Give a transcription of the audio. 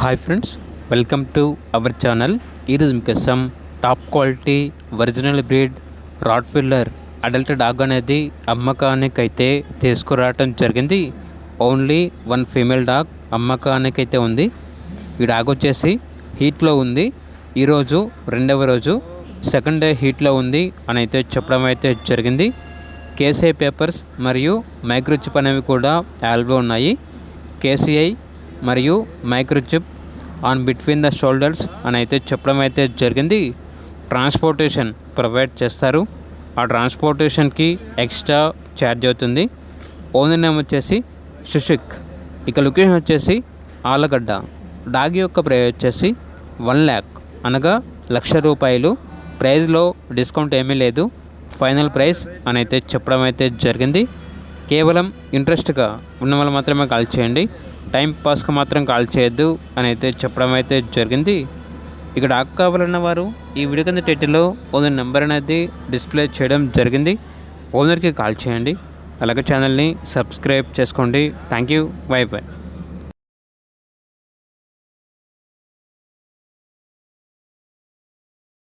Hi friends, welcome to our channel. ఈరోజు మీకోసం top quality original breed Rottweiler adult dog అనేది అమ్మకానికి అయితే తీసుకురావటం జరిగింది. ఓన్లీ వన్ ఫీమేల్ డాగ్ అమ్మకానికి అయితే ఉంది. ఈ డాగ్ వచ్చేసి హీట్లో ఉంది. ఈరోజు రెండవ రోజు సెకండ్ డే హీట్లో ఉంది అని అయితే చెప్పడం అయితే జరిగింది. కేసీఐ పేపర్స్ మరియు మైక్రోచిప్ అనేవి కూడా యాల్బో ఉన్నాయి. కేసీఐ మరియు microchip on between the shoulders అని అయితే చెప్పడం అయితే జరిగింది. ట్రాన్స్పోర్టేషన్ ప్రొవైడ్ చేస్తారు. ఆ ట్రాన్స్పోర్టేషన్కి ఎక్స్ట్రా ఛార్జ్ అవుతుంది. ఓనర్ నేమ్ వచ్చేసి సుషిక్. ఇక లొకేషన్ వచ్చేసి ఆలగడ్డ. డాగ్ యొక్క ప్రైస్ వచ్చేసి 1,00,000 అనగా ₹1,00,000. ప్రైస్లో డిస్కౌంట్ ఏమీ లేదు. ఫైనల్ ప్రైస్ అని అయితే చెప్పడం అయితే జరిగింది. కేవలం ఇంట్రెస్ట్గా ఉన్న వాళ్ళు మాత్రమే కాల్ చేయండి, టైం పాస్కి మాత్రం కాల్ చేయొద్దు అని అయితే చెప్పడం అయితే జరిగింది. ఇక్కడ డాగ్ కావాలన్న వారు ఈ వీడియో కింద టైటిల్లో ఓనర్ నెంబర్ అనేది డిస్ప్లే చేయడం జరిగింది. ఓనర్కి కాల్ చేయండి. అలాగే ఛానల్ని సబ్స్క్రైబ్ చేసుకోండి. Thank you. By by.